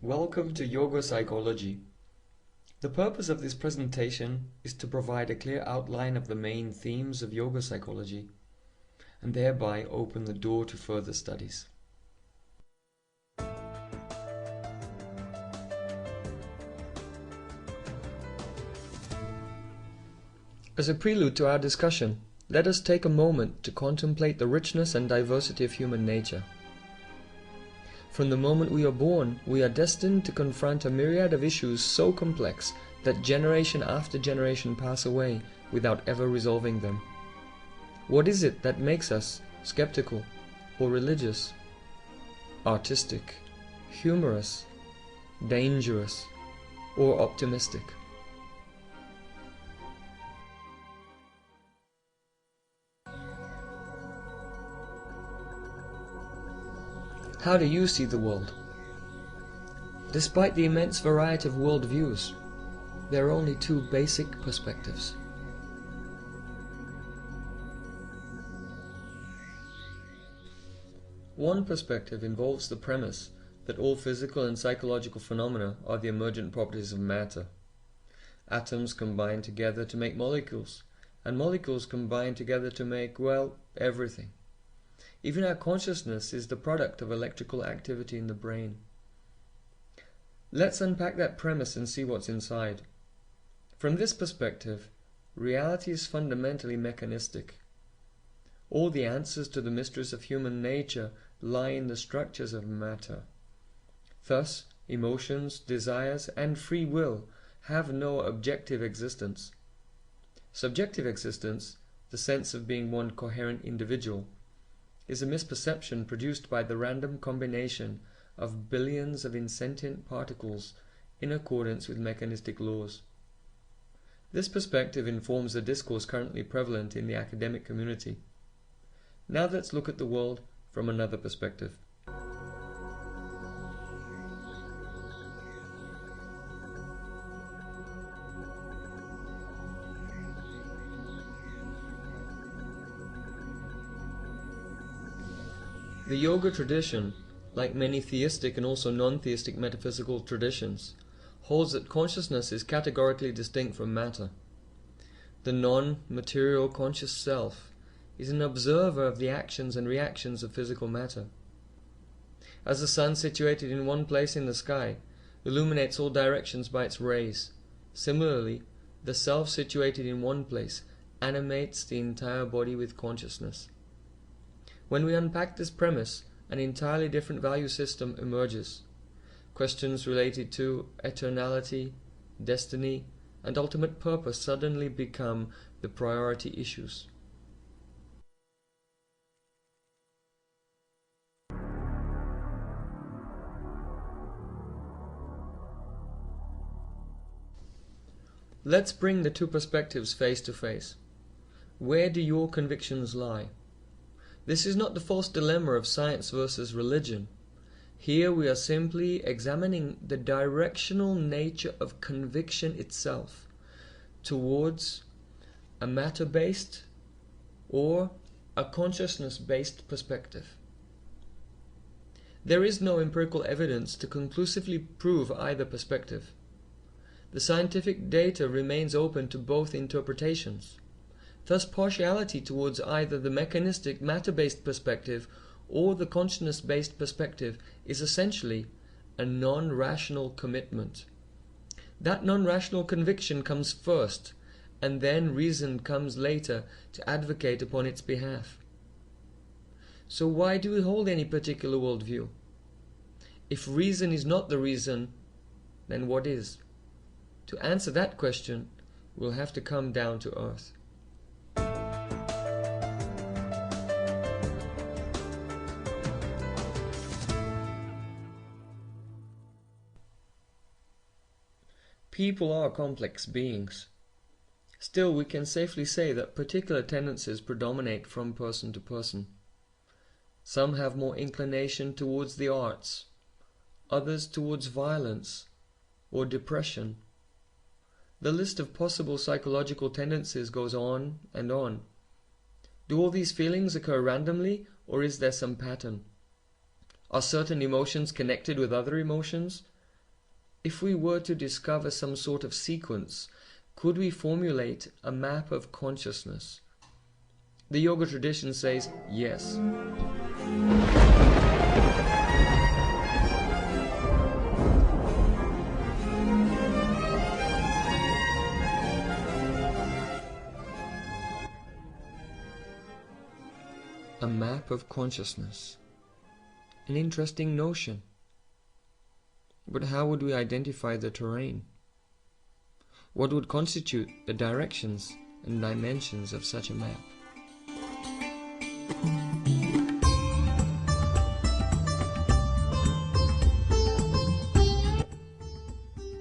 Welcome to Yoga Psychology. The purpose of this presentation is to provide a clear outline of the main themes of yoga psychology and thereby open the door to further studies. As a prelude to our discussion, let us take a moment to contemplate the richness and diversity of human nature. From the moment we are born, we are destined to confront a myriad of issues so complex that generation after generation pass away without ever resolving them. What is it that makes us skeptical or religious, artistic, humorous, dangerous, or optimistic? How do you see the world? Despite the immense variety of worldviews, there are only two basic perspectives. One perspective involves the premise that all physical and psychological phenomena are the emergent properties of matter. Atoms combine together to make molecules, and molecules combine together to make, well, everything. Even our consciousness is the product of electrical activity in the brain. Let's unpack that premise and see what's inside. From this perspective, reality is fundamentally mechanistic. All the answers to the mysteries of human nature lie in the structures of matter. Thus, emotions, desires, and free will have no objective existence. Subjective existence, the sense of being one coherent individual, is a misperception produced by the random combination of billions of insentient particles in accordance with mechanistic laws. This perspective informs the discourse currently prevalent in the academic community. Now let's look at the world from another perspective. The yoga tradition, like many theistic and also non-theistic metaphysical traditions, holds that consciousness is categorically distinct from matter. The non-material conscious self is an observer of the actions and reactions of physical matter. As the sun situated in one place in the sky illuminates all directions by its rays, similarly, the self situated in one place animates the entire body with consciousness. When we unpack this premise, an entirely different value system emerges. Questions related to eternality, destiny, and ultimate purpose suddenly become the priority issues. Let's bring the two perspectives face to face. Where do your convictions lie? This is not the false dilemma of science versus religion. Here we are simply examining the directional nature of conviction itself towards a matter-based or a consciousness-based perspective. There is no empirical evidence to conclusively prove either perspective. The scientific data remains open to both interpretations. Thus, partiality towards either the mechanistic, matter-based perspective or the consciousness-based perspective is essentially a non-rational commitment. That non-rational conviction comes first, and then reason comes later to advocate upon its behalf. So why do we hold any particular worldview? If reason is not the reason, then what is? To answer that question, we'll have to come down to earth. People are complex beings. Still, we can safely say that particular tendencies predominate from person to person. Some have more inclination towards the arts, others towards violence or depression. The list of possible psychological tendencies goes on and on. Do all these feelings occur randomly, or is there some pattern? Are certain emotions connected with other emotions? If we were to discover some sort of sequence, could we formulate a map of consciousness? The yoga tradition says yes. A map of consciousness. An interesting notion. But how would we identify the terrain? What would constitute the directions and dimensions of such a map?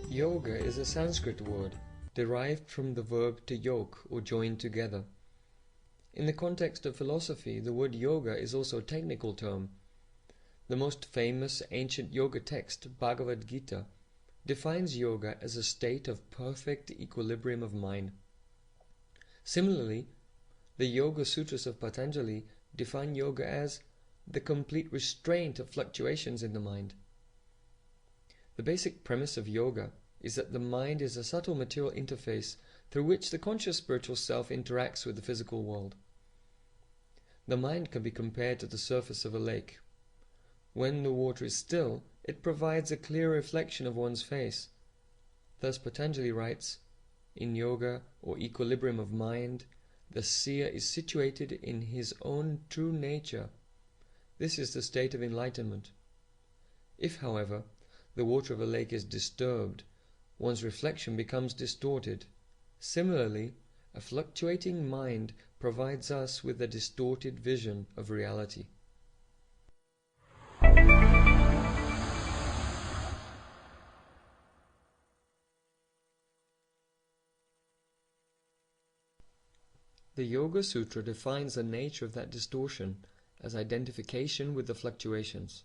Yoga is a Sanskrit word derived from the verb to yoke or join together. In the context of philosophy, the word yoga is also a technical term. The most famous ancient yoga text, Bhagavad Gita, defines yoga as a state of perfect equilibrium of mind. Similarly, the Yoga Sutras of Patanjali define yoga as the complete restraint of fluctuations in the mind. The basic premise of yoga is that the mind is a subtle material interface through which the conscious spiritual self interacts with the physical world. The mind can be compared to the surface of a lake. When the water is still, it provides a clear reflection of one's face. Thus Patanjali writes, in yoga, or equilibrium of mind, the seer is situated in his own true nature. This is the state of enlightenment. If, however, the water of a lake is disturbed, one's reflection becomes distorted. Similarly, a fluctuating mind provides us with a distorted vision of reality. The Yoga Sutra defines the nature of that distortion as identification with the fluctuations.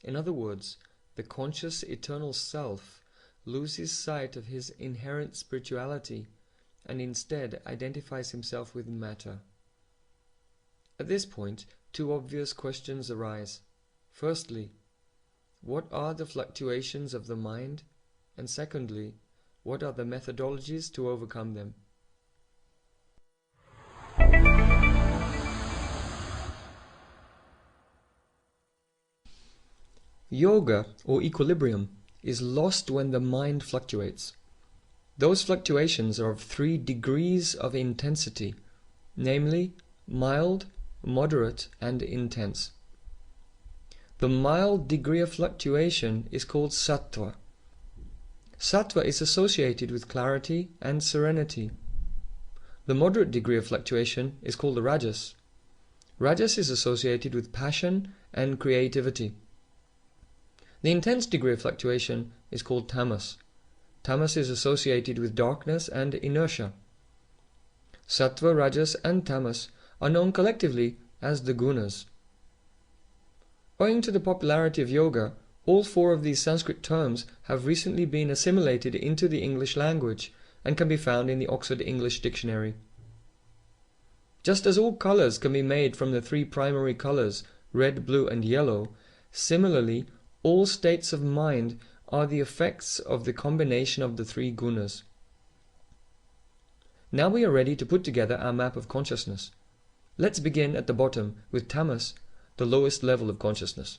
In other words, the conscious eternal self loses sight of his inherent spirituality and instead identifies himself with matter. At this point, two obvious questions arise. Firstly, what are the fluctuations of the mind? And secondly, what are the methodologies to overcome them? Yoga, or equilibrium, is lost when the mind fluctuates. Those fluctuations are of 3 degrees of intensity, namely mild, moderate, and intense. The mild degree of fluctuation is called Sattva. Sattva is associated with clarity and serenity. The moderate degree of fluctuation is called the Rajas. Rajas is associated with passion and creativity. The intense degree of fluctuation is called Tamas. Tamas is associated with darkness and inertia. Sattva, Rajas, and Tamas are known collectively as the gunas. Owing to the popularity of yoga, all 4 of these Sanskrit terms have recently been assimilated into the English language and can be found in the Oxford English Dictionary. Just as all colors can be made from the 3 primary colors, red, blue, and yellow, similarly, all states of mind are the effects of the combination of the 3 gunas. Now we are ready to put together our map of consciousness. Let's begin at the bottom with Tamas, the lowest level of consciousness.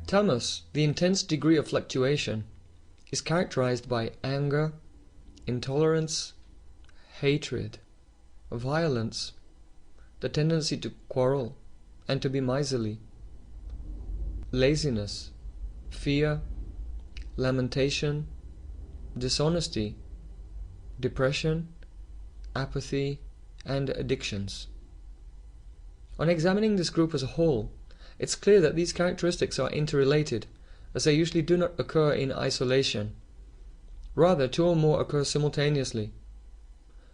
Tamas, the intense degree of fluctuation, is characterized by anger, intolerance, hatred, violence, the tendency to quarrel and to be miserly, laziness, fear, lamentation, dishonesty, depression, apathy, and addictions. On examining this group as a whole, it's clear that these characteristics are interrelated, as they usually do not occur in isolation. Rather, 2 or more occur simultaneously.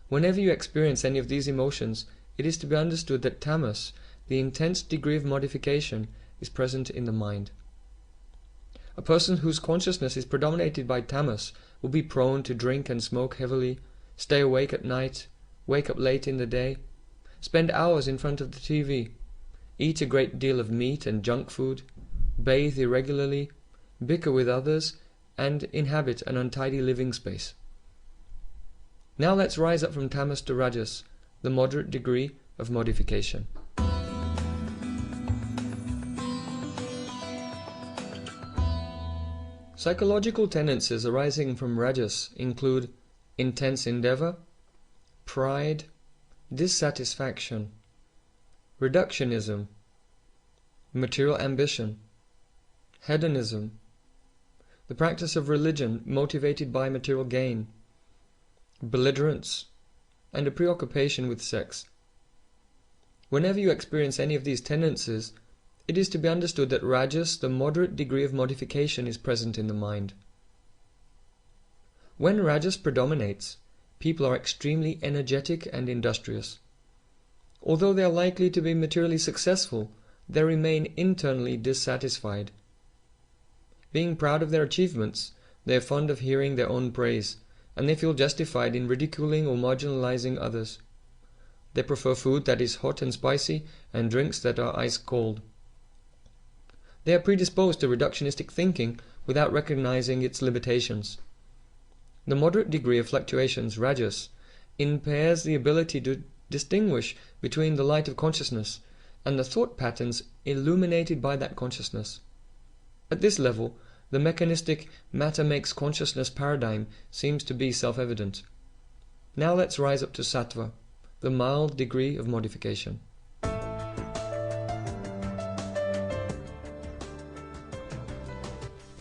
Whenever you experience any of these emotions, it is to be understood that Tamas, the intense degree of modification, is present in the mind. A person whose consciousness is predominated by Tamas will be prone to drink and smoke heavily, stay awake at night, wake up late in the day, spend hours in front of the TV. eat a great deal of meat and junk food, bathe irregularly, bicker with others, and inhabit an untidy living space. Now let's rise up from Tamas to Rajas, the moderate degree of modification. Psychological tendencies arising from Rajas include intense endeavor, pride, dissatisfaction, reductionism, material ambition, hedonism, the practice of religion motivated by material gain, belligerence, and a preoccupation with sex. Whenever you experience any of these tendencies, it is to be understood that Rajas, the moderate degree of modification, is present in the mind. When Rajas predominates, people are extremely energetic and industrious. Although they are likely to be materially successful, they remain internally dissatisfied. Being proud of their achievements, they are fond of hearing their own praise, and they feel justified in ridiculing or marginalizing others. They prefer food that is hot and spicy and drinks that are ice cold. They are predisposed to reductionistic thinking without recognizing its limitations. The moderate degree of fluctuations, Rajas, impairs the ability to distinguish between the light of consciousness and the thought patterns illuminated by that consciousness. At this level, the mechanistic matter-makes-consciousness paradigm seems to be self-evident. Now let's rise up to Sattva, the mild degree of modification.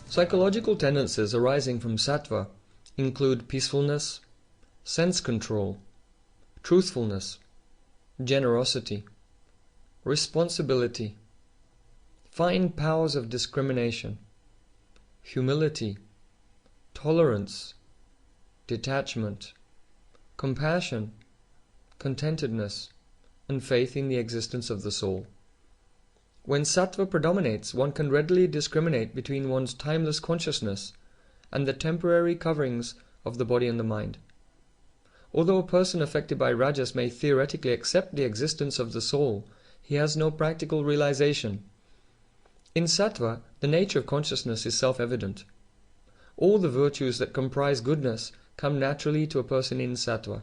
Psychological tendencies arising from Sattva include peacefulness, sense control, truthfulness, generosity, responsibility, fine powers of discrimination, humility, tolerance, detachment, compassion, contentedness, and faith in the existence of the soul. When Sattva predominates, one can readily discriminate between one's timeless consciousness and the temporary coverings of the body and the mind. Although a person affected by Rajas may theoretically accept the existence of the soul, he has no practical realization. In Sattva, the nature of consciousness is self-evident. All the virtues that comprise goodness come naturally to a person in Sattva.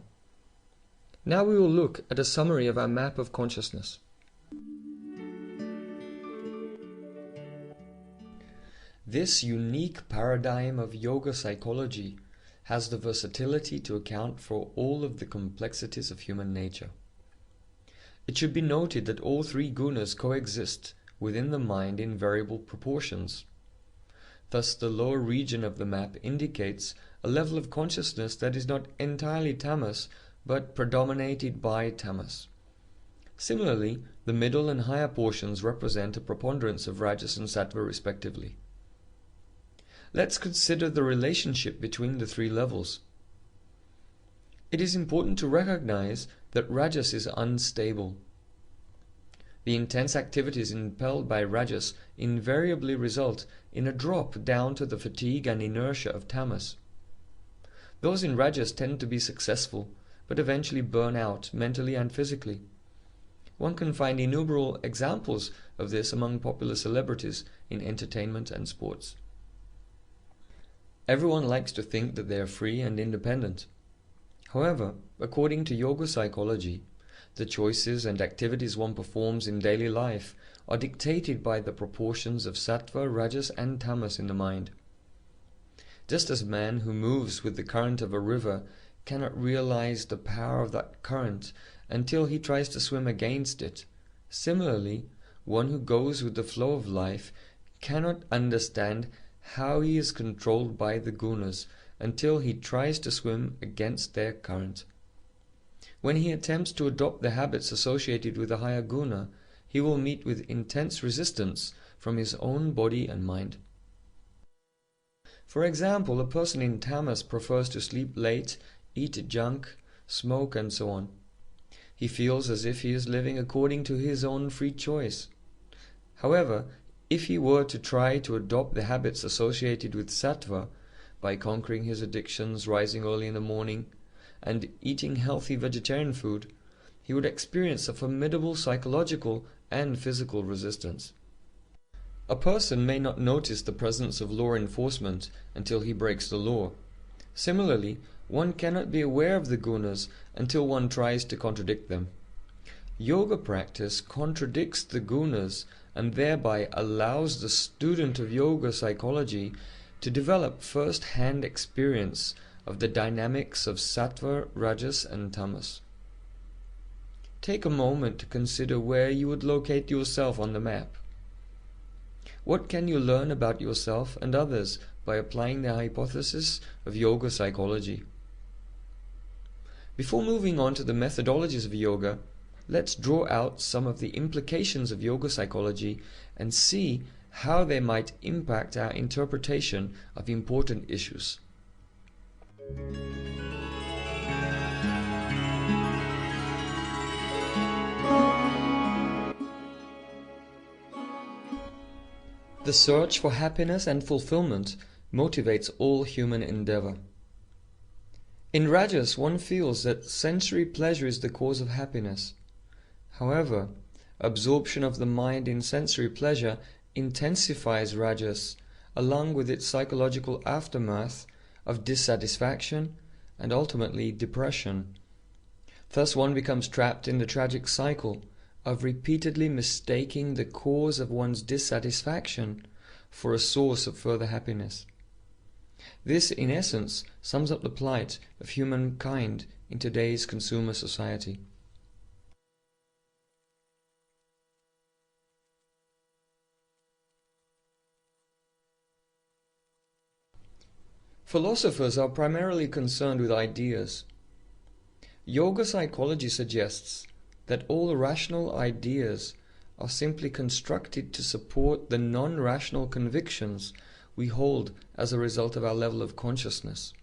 Now we will look at a summary of our map of consciousness. This unique paradigm of yoga psychology has the versatility to account for all of the complexities of human nature. It should be noted that all three gunas coexist within the mind in variable proportions. Thus, the lower region of the map indicates a level of consciousness that is not entirely tamas, but predominated by tamas. Similarly, the middle and higher portions represent a preponderance of rajas and sattva respectively. Let's consider the relationship between the three levels. It is important to recognize that Rajas is unstable. The intense activities impelled by Rajas invariably result in a drop down to the fatigue and inertia of Tamas. Those in Rajas tend to be successful, but eventually burn out mentally and physically. One can find innumerable examples of this among popular celebrities in entertainment and sports. Everyone likes to think that they are free and independent. However, according to yoga psychology, the choices and activities one performs in daily life are dictated by the proportions of sattva, rajas, and tamas in the mind. Just as a man who moves with the current of a river cannot realize the power of that current until he tries to swim against it, similarly, one who goes with the flow of life cannot understand how he is controlled by the gunas until he tries to swim against their current. When he attempts to adopt the habits associated with a higher guna, he will meet with intense resistance from his own body and mind. For example, a person in tamas prefers to sleep late, eat junk, smoke, and so on. He feels as if he is living according to his own free choice. However, if he were to try to adopt the habits associated with sattva, by conquering his addictions, rising early in the morning, and eating healthy vegetarian food, he would experience a formidable psychological and physical resistance. A person may not notice the presence of law enforcement until he breaks the law. Similarly, one cannot be aware of the gunas until one tries to contradict them. Yoga practice contradicts the gunas and thereby allows the student of yoga psychology to develop first-hand experience of the dynamics of Sattva, Rajas and Tamas. Take a moment to consider where you would locate yourself on the map. What can you learn about yourself and others by applying the hypothesis of yoga psychology? Before moving on to the methodologies of yoga, let's draw out some of the implications of yoga psychology and see how they might impact our interpretation of important issues. The search for happiness and fulfillment motivates all human endeavor. In Rajas, one feels that sensory pleasure is the cause of happiness. However, absorption of the mind in sensory pleasure intensifies Rajas, along with its psychological aftermath of dissatisfaction and ultimately depression. Thus one becomes trapped in the tragic cycle of repeatedly mistaking the cause of one's dissatisfaction for a source of further happiness. This, in essence, sums up the plight of humankind in today's consumer society. Philosophers are primarily concerned with ideas. Yoga psychology suggests that all rational ideas are simply constructed to support the non-rational convictions we hold as a result of our level of consciousness.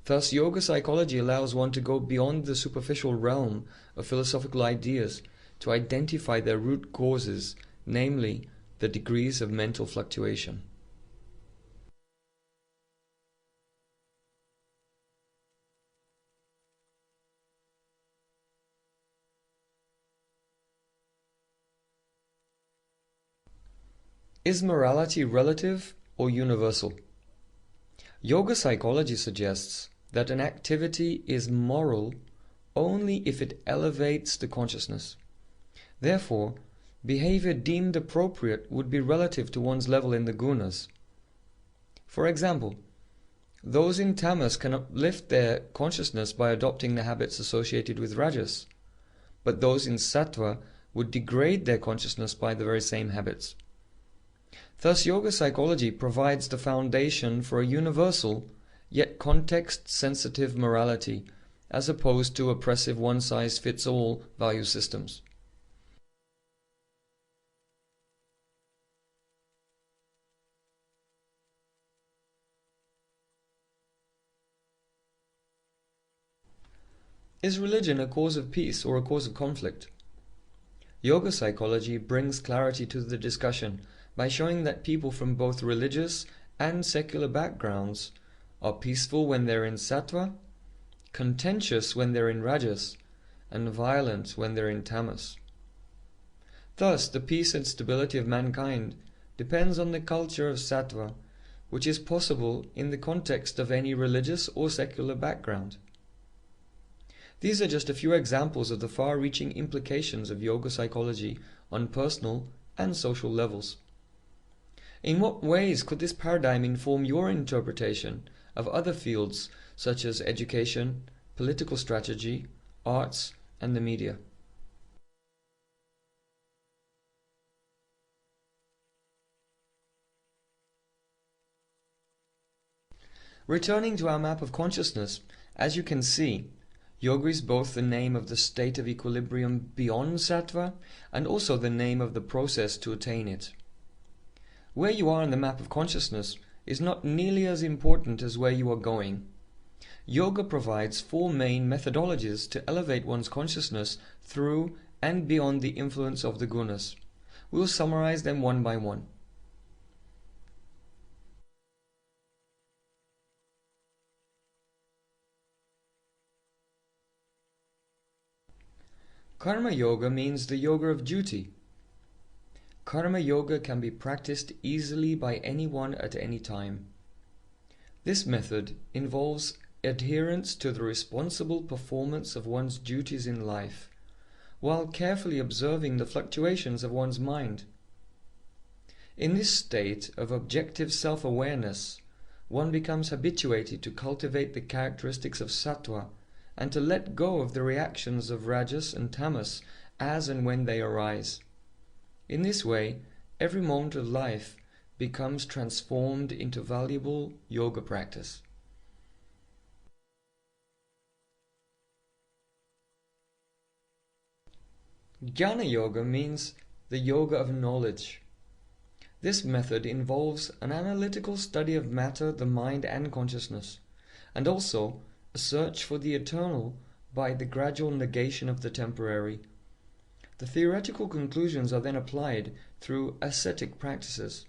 Thus, yoga psychology allows one to go beyond the superficial realm of philosophical ideas to identify their root causes, namely the degrees of mental fluctuation. Is morality relative or universal? Yoga psychology suggests that an activity is moral only if it elevates the consciousness. Therefore, behavior deemed appropriate would be relative to one's level in the gunas. For example, those in Tamas can uplift their consciousness by adopting the habits associated with Rajas, but those in Sattva would degrade their consciousness by the very same habits. Thus, yoga psychology provides the foundation for a universal, yet context-sensitive morality, as opposed to oppressive one-size-fits-all value systems. Is religion a cause of peace or a cause of conflict? Yoga psychology brings clarity to the discussion by showing that people from both religious and secular backgrounds are peaceful when they're in Sattva, contentious when they're in Rajas, and violent when they're in Tamas. Thus, the peace and stability of mankind depends on the culture of Sattva, which is possible in the context of any religious or secular background. These are just a few examples of the far-reaching implications of yoga psychology on personal and social levels. In what ways could this paradigm inform your interpretation of other fields such as education, political strategy, arts, and the media? Returning to our map of consciousness, as you can see, yoga is both the name of the state of equilibrium beyond Sattva and also the name of the process to attain it. Where you are on the map of consciousness is not nearly as important as where you are going. Yoga provides 4 main methodologies to elevate one's consciousness through and beyond the influence of the gunas. We'll summarize them one by one. Karma yoga means the yoga of duty. Karma yoga can be practiced easily by anyone at any time. This method involves adherence to the responsible performance of one's duties in life, while carefully observing the fluctuations of one's mind. In this state of objective self-awareness, one becomes habituated to cultivate the characteristics of Sattva and to let go of the reactions of Rajas and Tamas as and when they arise. In this way, every moment of life becomes transformed into valuable yoga practice. Jnana yoga means the yoga of knowledge. This method involves an analytical study of matter, the mind and consciousness, and also a search for the eternal by the gradual negation of the temporary. The theoretical conclusions are then applied through ascetic practices.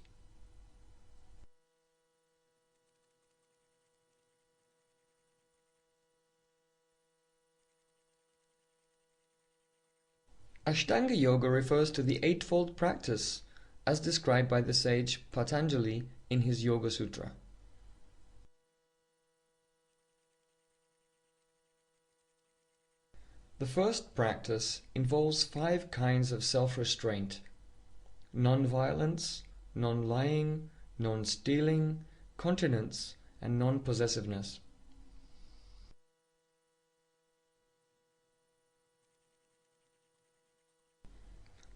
Ashtanga Yoga refers to the eightfold practice as described by the sage Patanjali in his Yoga Sutra. The first practice involves 5 kinds of self-restraint: non-violence, non-lying, non-stealing, continence, and non-possessiveness.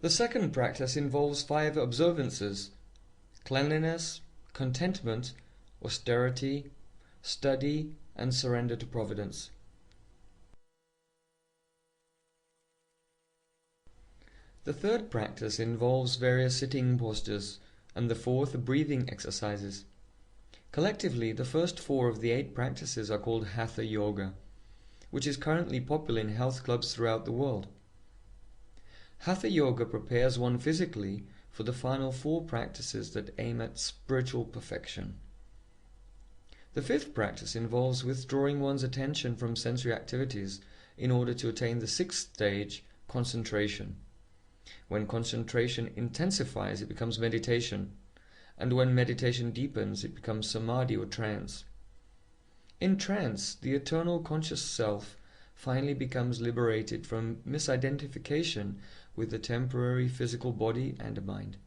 The second practice involves 5 observances: cleanliness, contentment, austerity, study, and surrender to providence. The third practice involves various sitting postures, and the fourth breathing exercises. Collectively, the first 4 of the 8 practices are called Hatha Yoga, which is currently popular in health clubs throughout the world. Hatha Yoga prepares one physically for the final 4 practices that aim at spiritual perfection. The 5th practice involves withdrawing one's attention from sensory activities in order to attain the 6th stage, concentration. When concentration intensifies, it becomes meditation, and when meditation deepens, it becomes samadhi or trance. In trance, the eternal conscious self finally becomes liberated from misidentification with the temporary physical body and mind.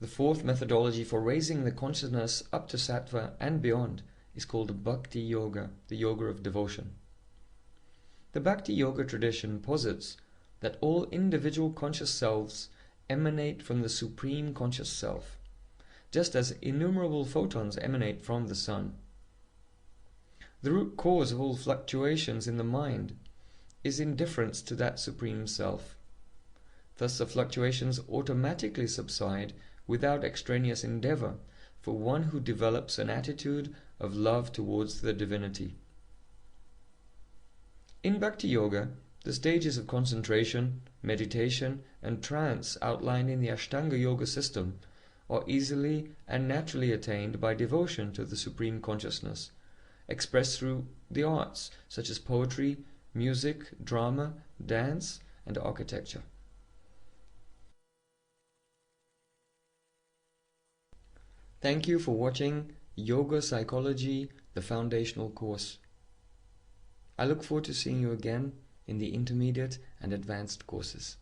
The 4th methodology for raising the consciousness up to Sattva and beyond is called Bhakti Yoga, the yoga of devotion. The Bhakti Yoga tradition posits that all individual conscious selves emanate from the Supreme Conscious Self, just as innumerable photons emanate from the sun. The root cause of all fluctuations in the mind is indifference to that Supreme Self. Thus the fluctuations automatically subside without extraneous endeavor for one who develops an attitude of love towards the divinity. In Bhakti Yoga, the stages of concentration, meditation, and trance outlined in the Ashtanga Yoga system are easily and naturally attained by devotion to the Supreme Consciousness, expressed through the arts such as poetry, music, drama, dance, and architecture. Thank you for watching Yoga Psychology, the foundational course. I look forward to seeing you again in the intermediate and advanced courses.